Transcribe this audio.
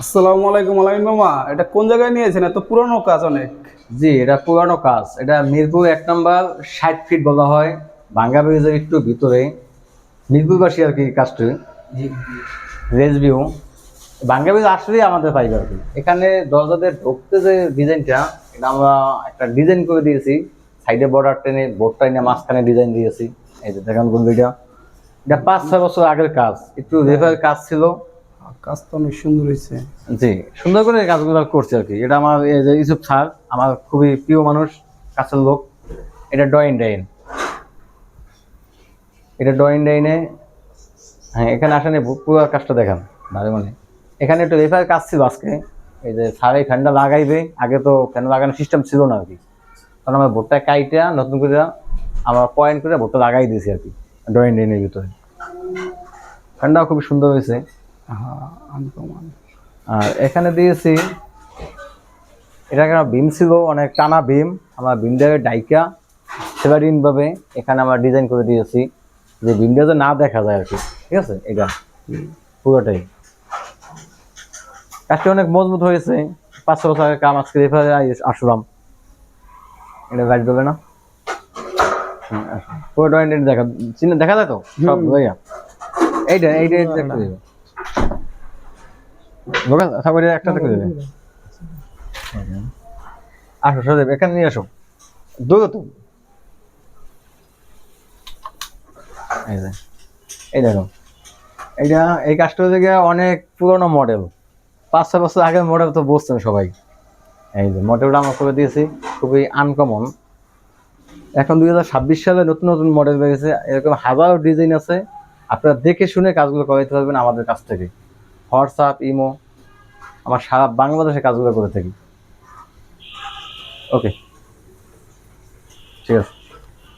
আসসালামু আলাইকুম আলামিন মামা, এটা কোন জায়গায় নিয়েছেন? এত পুরনো কাজ অনেক। জি, এটা পুরানো কাজ। এটা মিরপুর ১ নম্বর ৬০ ফিট বলা হয়, ভাঙ্গা ব্রিজের একটু ভিতরে। মিরপুরবাসী আর কি কাজটি জি। রেস ভিউ। ভাঙ্গা ব্রিজ আসলেই আমাদের পাইবে আর কি। এখানে দরজাদের ঢুকতে যে ডিজাইনটা, এটা আমরা একটা ডিজাইন করে দিয়েছি। সাইডে বর্ডার টেনে বোর্ড টাইনে মাঝখানে ডিজাইন দিয়েছি। এই যে দেখেন বন্ধুটা, এটা ৫-৬ বছর আগের কাজ, একটু রেফারের কাজ ছিল। কাজ তো অনেক সুন্দর হয়েছে। জি, সুন্দর করে এই কাজগুলো করছি আর কি। এটা আমার এই যে ইউসুফ স্যার, আমার খুবই প্রিয় মানুষ, কাছের লোক। এটা ড্রয়িং ডাইন, এটা ড্রয়িং ডাইনে। হ্যাঁ, এখানে আসেন, পুরো কাজটা দেখান ভালো মানে। এখানে একটু রেফারের কাজ ছিল আজকে। এই যে স্যার এই ফ্যানটা লাগাইবে, আগে তো ফ্যান লাগানোর সিস্টেম ছিল না আর কি। কারণ আমার বোর্ডটা কাইটা নতুন করে আমার পয়েন্ট করে বোর্ডটা লাগাই দিয়েছি আর কি ড্রয়িং ডাইনের ভিতরে। ফ্যানটাও খুবই সুন্দর হয়েছে। হ্যাঁ, আনকমন। আর এখানে দিয়েছি, এটা একটা বিম ছিল, অনেক টানা বিম। আমার বিমটাকে ডাইকা সেভারিন ভাবে এখানে আমরা ডিজাইন করে দিয়েছি, যে বিমটা যে না দেখা যায় আর কি। ঠিক আছে, এটা পুরোটাই কাজটা অনেক মজবুত হয়েছে। ৫-৬ বছর আগে কাম, আজকে রেফারে আসলাম। এটা গাছ দেবে না, পুরো ড্রয়িং দেখা চিনে দেখা যায় তো সব ভাইয়া। এইটা এইটা একটা দেবে, একটা দেখে দেবে। আসো সদেব, এখানে নিয়ে আসো, দৌড়ো তো। এই যে, এই দেখো, এইটা এই কাজটা হচ্ছে গিয়ে অনেক পুরোনো মডেল, ৫-৬ বছর আগের মডেল তো বুঝছেন সবাই। এই যে মডেলটা আমরা করে দিয়েছি, খুবই আনকমন। এখন ২০২৬ সালে নতুন নতুন মডেল বেরিয়েছে, এরকম হাজারো ডিজাইন আছে। আপনারা দেখে শুনে কাজগুলো করাইতে পারবেন আমাদের কাছ থেকে। হোয়াটসঅ্যাপ, ইমো, আমার সারা বাংলাদেশে কাজগুলো করে থাকি। ওকে, ঠিক আছে।